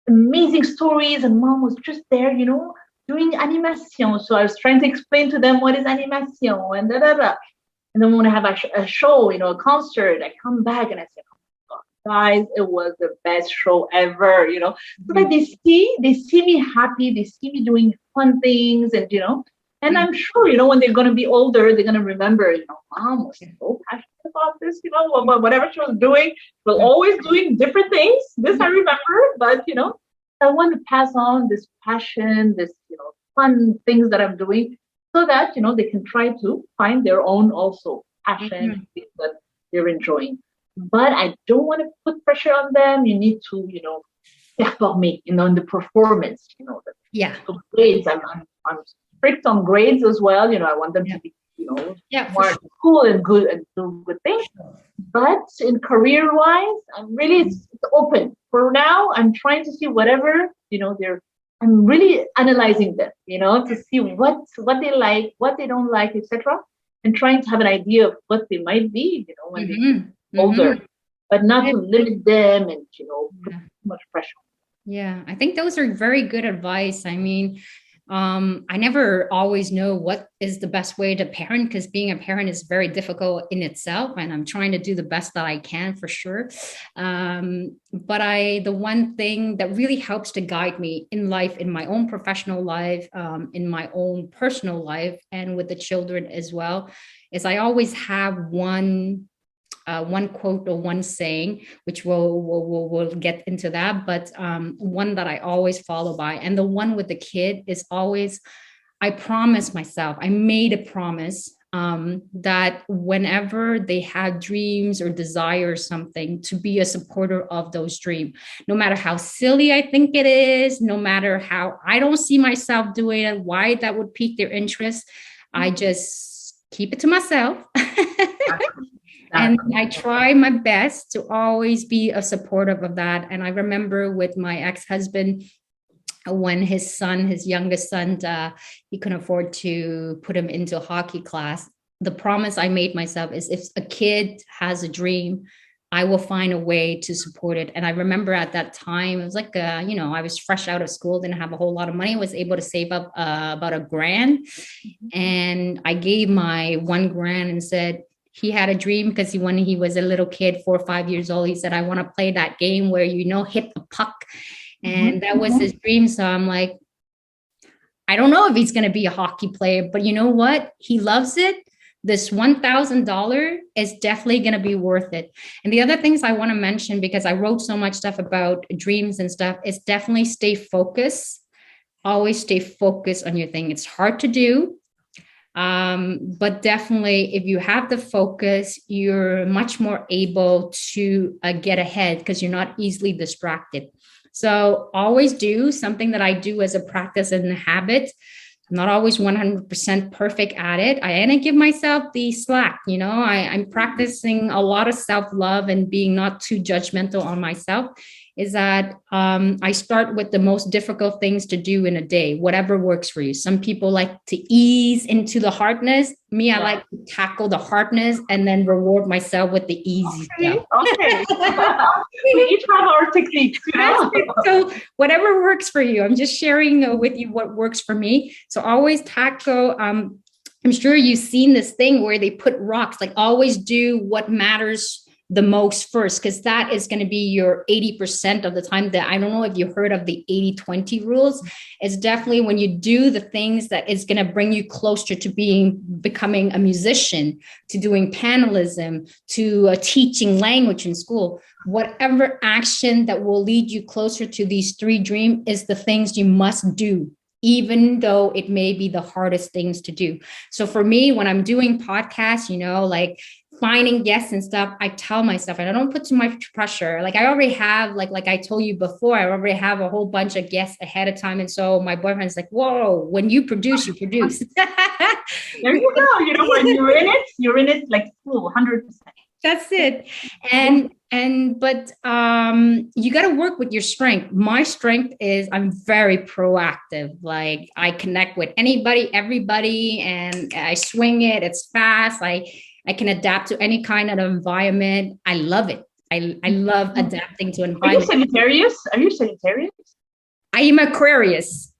amazing stories, and mom was just there, doing animation. So I was trying to explain to them what is animation and da-da-da. And then when I have a show, a concert, I come back and I say, oh my God, guys, it was the best show ever, so that they see me happy, they see me doing fun things, and and I'm sure, when they're going to be older, they're going to remember, mom was so passionate about this, whatever she was doing, was always doing different things. This I remember, but, I want to pass on this passion, this, fun things that I'm doing, so that they can try to find their own also passion, things that they're enjoying. But I don't want to put pressure on them. You need to, perform, in the performance, Yeah. So grades, I'm strict on grades as well. I want them to be, smart, cool, and good, and do good things. But in career-wise, I'm really it's open. For now, I'm trying to see whatever, I'm really analyzing them, to see what they like, what they don't like, etc., and trying to have an idea of what they might be, when they're older, but not to limit them and put too much pressure. Yeah, I think those are very good advice. I mean, I never always know what is the best way to parent, because being a parent is very difficult in itself, and I'm trying to do the best that I can for sure. But the one thing that really helps to guide me in life, in my own professional life, in my own personal life, and with the children as well, is I always have one quote or one saying, which we'll get into that. But one that I always follow by, and the one with the kid, is always, I promise myself, I made a promise that whenever they have dreams or desire something, to be a supporter of those dreams, no matter how silly I think it is, no matter how I don't see myself doing it, why that would pique their interest. I just keep it to myself. And I try my best to always be a supportive of that. And I remember with my ex-husband, when his youngest son, he couldn't afford to put him into a hockey class. The promise I made myself is, if a kid has a dream, I will find a way to support it. And I remember at that time, it was like, I was fresh out of school, didn't have a whole lot of money, was able to save up about $1,000. And I gave my $1,000 and said, he had a dream, because when he was a little kid, 4 or 5 years old, he said, I want to play that game where, hit the puck. And that was his dream. So I'm like, I don't know if he's going to be a hockey player, but you know what? He loves it. This $1,000 is definitely going to be worth it. And the other things I want to mention, because I wrote so much stuff about dreams and stuff, is definitely stay focused. Always stay focused on your thing. It's hard to do. But definitely, if you have the focus, you're much more able to get ahead, because you're not easily distracted. So always do something that I do as a practice and a habit. I'm not always 100% perfect at it. I give myself the slack. I'm practicing a lot of self-love and being not too judgmental on myself. Is that I start with the most difficult things to do in a day, whatever works for you. Some people like to ease into the hardness. Me, I like to tackle the hardness and then reward myself with the easy stuff. Okay. We each have our techniques. So whatever works for you. I'm just sharing with you what works for me. So always tackle. I'm sure you've seen this thing where they put rocks, like always do what matters the most first, because that is going to be your 80% of the time. That I don't know if you heard of the 80-20 rules. It's definitely when you do the things that is going to bring you closer to becoming a musician, to doing panelism, to teaching language in school. Whatever action that will lead you closer to these 3 dreams is the things you must do, even though it may be the hardest things to do. So for me, when I'm doing podcasts, like finding guests and stuff, I tell myself, and I don't put too much pressure. Like I already have, like I told you before, I already have a whole bunch of guests ahead of time. And so my boyfriend's like, whoa, when you produce, you produce. There you go. When you're in it like full 100%. That's it. But you got to work with your strength. My strength is I'm very proactive. Like I connect with anybody, everybody, and I swing it. It's fast. I can adapt to any kind of environment. I love it. I love adapting to environment. Are you Sagittarius? I am Aquarius.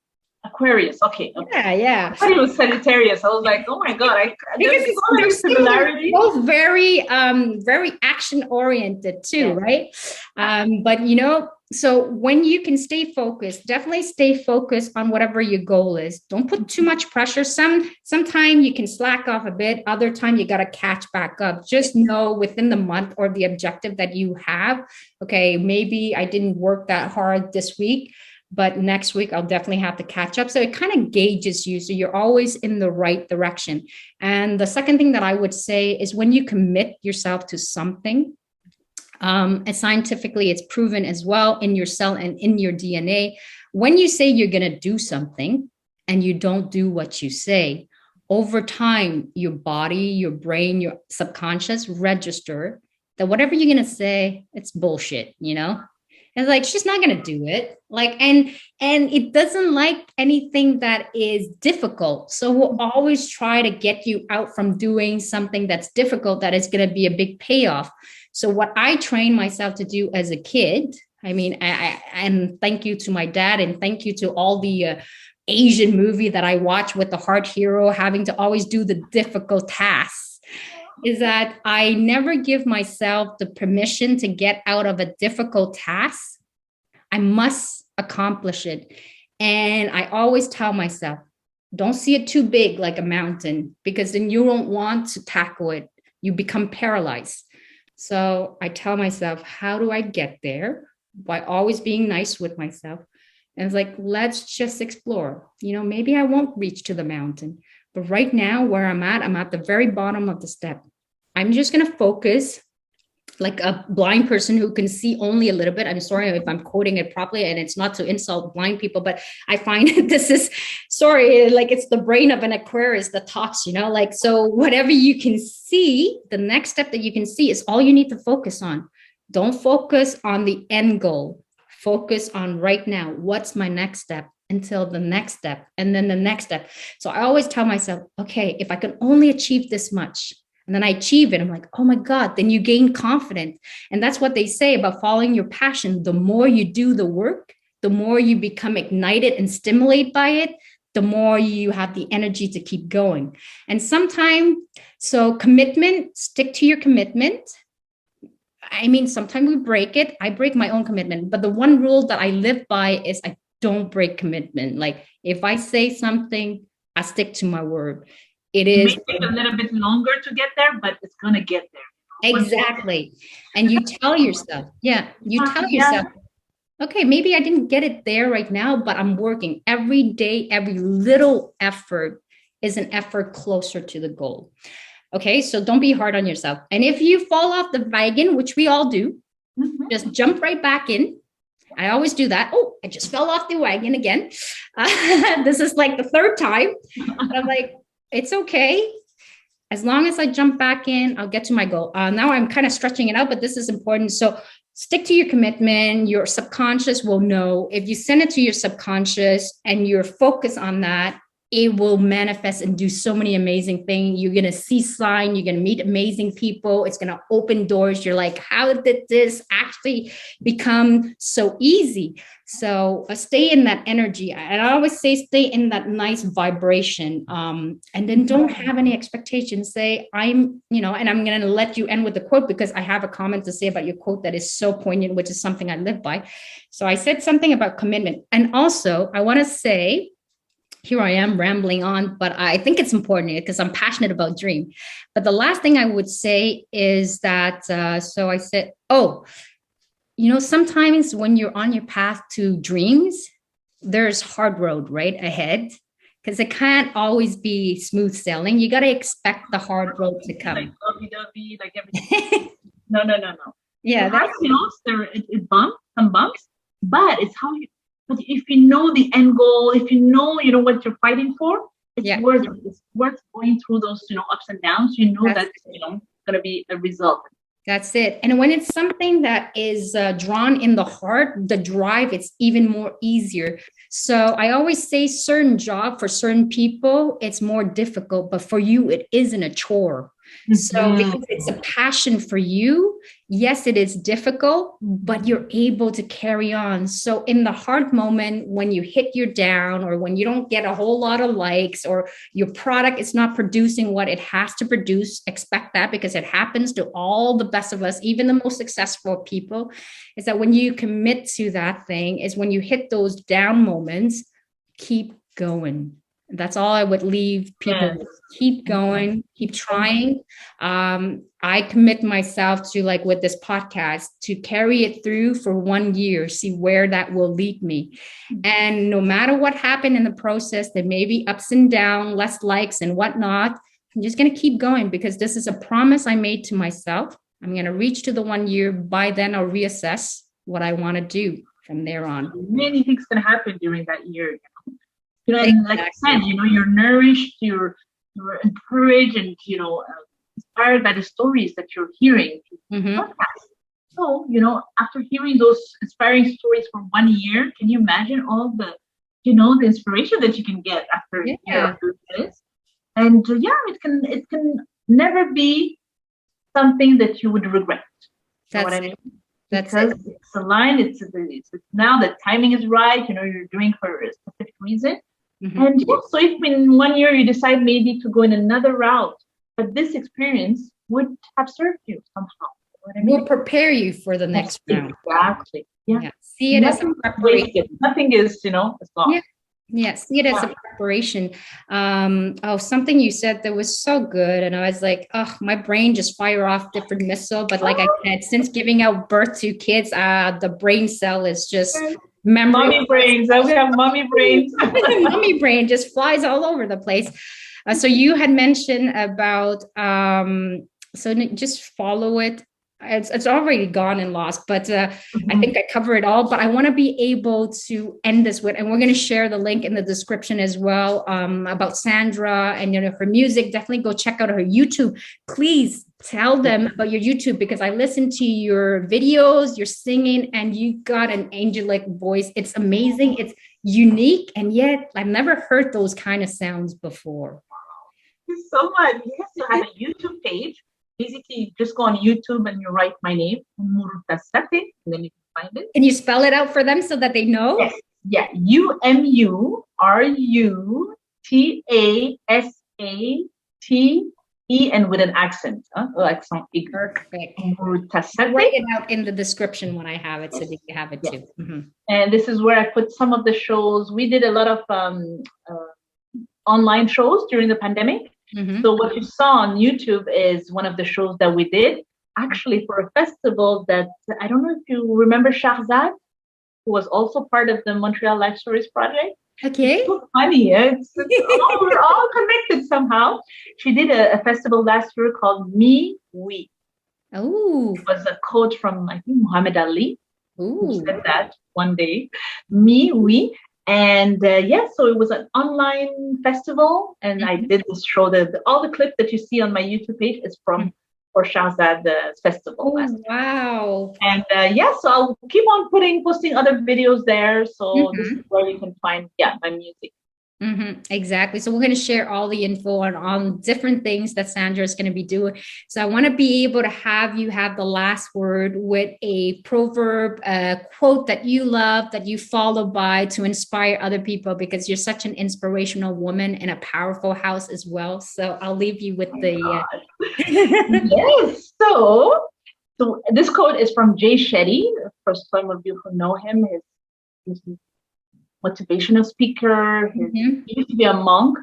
Aquarius. Okay. Yeah. I thought it was Sagittarius. I was like, oh my God. There's similarity. Both very action oriented too, right? But so when you can stay focused, definitely stay focused on whatever your goal is. Don't put too much pressure. Sometime you can slack off a bit. Other time you got to catch back up. Just know within the month or the objective that you have, okay, maybe I didn't work that hard this week. but next week I'll definitely have to catch up. So it kind of gauges you. So you're always in the right direction. And the second thing that I would say is when you commit yourself to something, and scientifically it's proven as well in your cell and in your DNA, when you say you're going to do something and you don't do what you say, over time, your body, your brain, your subconscious register that whatever you're going to say, it's bullshit, you know? And like, she's not going to do it. Like, and it doesn't like anything that is difficult. So we'll always try to get you out from doing something that's difficult, that is going to be a big payoff. So what I trained myself to do as a kid, I mean, and thank you to my dad, and thank you to all the Asian movie that I watch with the hard hero having to always do the difficult tasks, is that I never give myself the permission to get out of a difficult task. I must accomplish it. And I always tell myself, don't see it too big like a mountain, because then you don't want to tackle it. You become paralyzed. So I tell myself, how do I get there? By always being nice with myself. And it's like, let's just explore. You know, maybe I won't reach to the mountain, but right now where I'm at the very bottom of the step. I'm just going to focus like a blind person who can see only a little bit. I'm sorry if I'm quoting it properly, and it's not to insult blind people, but I find this is, sorry, like it's the brain of an Aquarius that talks, you know, like, so whatever you can see, the next step that you can see is all you need to focus on. Don't focus on the end goal. Focus on right now. What's my next step, until the next step, and then the next step. So I always tell myself, okay, if I can only achieve this much, and then I achieve it, I'm like, oh my God, then you gain confidence. And that's what they say about following your passion. The more you do the work, the more you become ignited and stimulated by it, the more you have the energy to keep going. And sometimes, so commitment, stick to your commitment. I mean, sometimes we break it. I break my own commitment. But the one rule that I live by is I don't break commitment. Like if I say something, I stick to my word. It is, may take a little bit longer to get there, but it's going to get there. Exactly. And you tell yourself, you tell yourself, okay, maybe I didn't get it there right now, but I'm working every day. Every little effort is an effort closer to the goal. Okay, so don't be hard on yourself. And if you fall off the wagon, which we all do, just jump right back in. I always do that. Oh, I just fell off the wagon again. This is like the third time. I'm like, it's okay. As long as I jump back in, I'll get to my goal. Now I'm kind of stretching it out, but this is important. So stick to your commitment. Your subconscious will know. If you send it to your subconscious and you're focused on that, it will manifest and do so many amazing things. You're going to see sign. You're going to meet amazing people. It's going to open doors. You're like, how did this actually become so easy? So stay in that energy. And I always say, stay in that nice vibration. And then don't have any expectations. Say, I'm, you know, and I'm going to let you end with a quote, because I have a comment to say about your quote that is so poignant, which is something I live by. So I said something about commitment. And also I want to say, here I am rambling on, but I think it's important because I'm passionate about dream. But the last thing I would say is that, so I said, oh, you know, sometimes when you're on your path to dreams, there's hard road right ahead, because it can't always be smooth sailing. You got to expect the hard road to come. Like lovey-dovey, like everything. No. Yeah. It bumps, some bumps, but it's how you, but if you know the end goal, if you know what you're fighting for, it's worth it. It's worth going through those, ups and downs. You know that's going to be a result. That's it. And when it's something that is drawn in the heart, the drive, it's even more easier. So I always say certain job for certain people, it's more difficult, but for you, it isn't a chore. So because it's a passion for you, yes, it is difficult, but you're able to carry on. So in the hard moment, when you hit your down, or when you don't get a whole lot of likes, or your product is not producing what it has to produce, expect that, because it happens to all the best of us, even the most successful people, is that when you commit to that thing, is when you hit those down moments, keep going. That's all I would leave people Yes. with. Keep going, keep trying. I commit myself to, like with this podcast, to carry it through for 1 year, see where that will lead me. And no matter what happened in the process, there may be ups and downs, less likes and whatnot. I'm just going to keep going because this is a promise I made to myself. I'm going to reach to the 1 year. By then, I'll reassess what I want to do from there on. Many things can happen during that year. And like I Exactly. said, you're nourished, you're encouraged, and inspired by the stories that you're hearing. Mm-hmm. So, after hearing those inspiring stories for 1 year, can you imagine all the inspiration that you can get after a year Yeah, of doing this? And it can never be something that you would regret. You know what that's I it. mean? That's Because it. it's aligned. It's now the timing is right. You're doing for a specific reason. Mm-hmm. And yeah, so if in 1 year you decide maybe to go in another route, but this experience would have served you somehow. You know what I mean? Will prepare you for the Yes, next round. exactly. Yeah. Yeah. See it as a Nothing is preparation. wasted. Nothing is, it's Yeah. lost. Yeah. See it as a preparation. Something you said that was so good. And I was like, oh, my brain just fire off different missile. But like I said, since giving out birth to kids, the brain cell is just memory. Mommy brains. We have mommy brains. Mommy brain just flies all over the place. So you had mentioned about so just follow it. It's already gone and lost, but I think I cover it all. But I want to be able to end this with, and we're going to share the link in the description as well, about Sandra and her music. Definitely go check out her YouTube. Please tell them about your YouTube, because I listened to your videos, your singing, and you got an angelic voice. It's amazing. It's unique, and yet I've never heard those kind of sounds before. Thank you so much. Yes, you have a YouTube page. Basically, you just go on YouTube and you write my name, Umurutasaté, and then you can find it. Can you spell it out for them so that they know? Yes. Yeah. Umurutasaté, and with an accent. Accent aigu. Perfect. Umurutasaté. Write it out in the description when I have it, so that you have it too. Mm-hmm. And this is where I put some of the shows. We did a lot of online shows during the pandemic. Mm-hmm. So what you saw on YouTube is one of the shows that we did, actually for a festival that, I don't know if you remember Shahzad, who was also part of the Montreal Life Stories project. Okay. It's so funny. We're all connected somehow. She did a festival last year called Me We. Oh. It was a quote from, I think, Muhammad Ali. Ooh. Who said that one day. Me We. And so it was an online festival, and I did this show. All the clips that you see on my YouTube page is from for Shahzad festival. Oh, wow! And so I'll keep on posting other videos there. So this is where you can find my music. Mm-hmm, exactly. So we're going to share all the info on different things that Sandra is going to be doing. So I want to be able to have you have the last word with a proverb, a quote that you love, that you follow by to inspire other people, because you're such an inspirational woman in a powerful house as well. So I'll leave you with the... Yes. So this quote is from Jay Shetty. For some of you who know him, his motivational speaker. He used to be a monk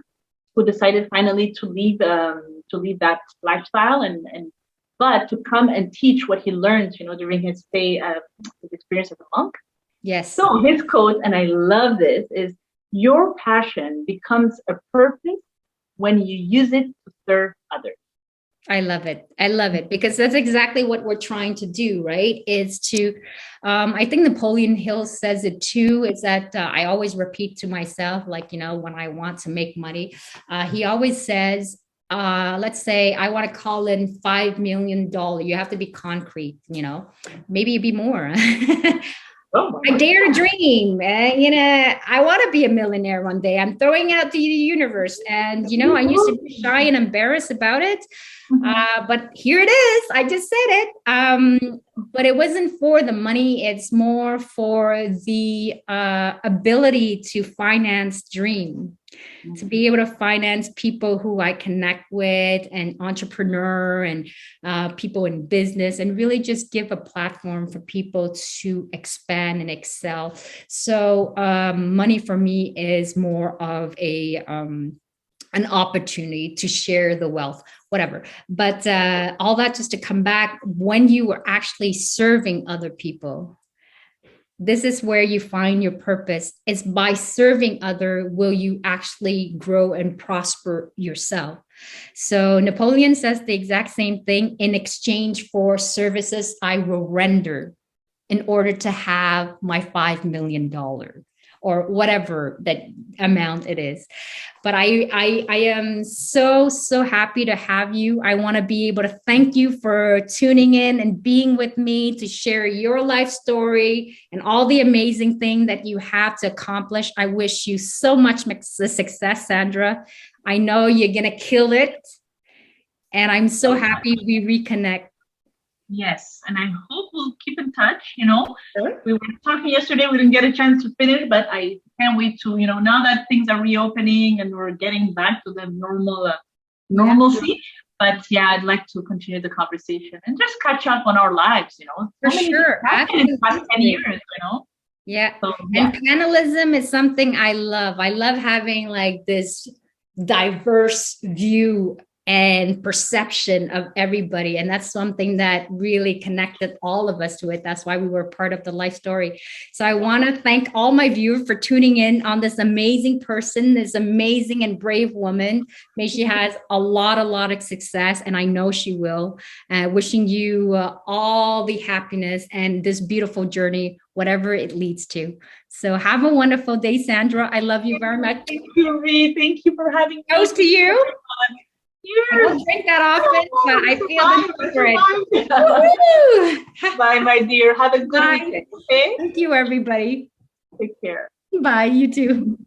who decided finally to leave that lifestyle but to come and teach what he learned, during his stay, his experience as a monk. Yes. So his quote, and I love this, is your passion becomes a purpose when you use it to serve others. I love it. I love it, because that's exactly what we're trying to do, right? Is to, I think Napoleon Hill says it too, is that I always repeat to myself, like, when I want to make money, he always says, let's say I want to call in $5 million. You have to be concrete, maybe it'd be more. I dare to dream. I want to be a millionaire one day. I'm throwing it out to the universe. And, I used to be shy and embarrassed about it. But here it is. I just said it. But it wasn't for the money. It's more for the ability to finance dream. to be able to finance people who I connect with and entrepreneur and people in business, and really just give a platform for people to expand and excel. So money for me is more of an opportunity to share the wealth, whatever. But all that just to come back, when you were actually serving other people, this is where you find your purpose. It's by serving other will you actually grow and prosper yourself. So Napoleon says the exact same thing: in exchange for services I will render in order to have my $5 million or whatever that amount it is. But I am so happy to have you. I want to be able to thank you for tuning in and being with me to share your life story and all the amazing thing that you have to accomplish. I wish you so much success, Sandra. I know you're going to kill it. And I'm so happy we reconnect. Yes, and I hope we'll keep in touch. We were talking yesterday, we didn't get a chance to finish, but I can't wait to, now that things are reopening and we're getting back to the normalcy. Yeah. But yeah, I'd like to continue the conversation and just catch up on our lives, For sure. In the past 10 years, Yeah. So, yeah. And panelism is something I love. I love having like this diverse view and perception of everybody. And that's something that really connected all of us to it. That's why we were part of the life story. So I want to thank all my viewers for tuning in on this amazing person, this amazing and brave woman. May she has a lot of success, and I know she will. Wishing you all the happiness and this beautiful journey, whatever it leads to. So have a wonderful day, Sandra. I love you very much. Thank you, Ree. Thank you for having me. Toast to you. I don't drink that often, but I feel the difference. Bye, my dear. Have a good weekend. Okay? Thank you, everybody. Take care. Bye. You too.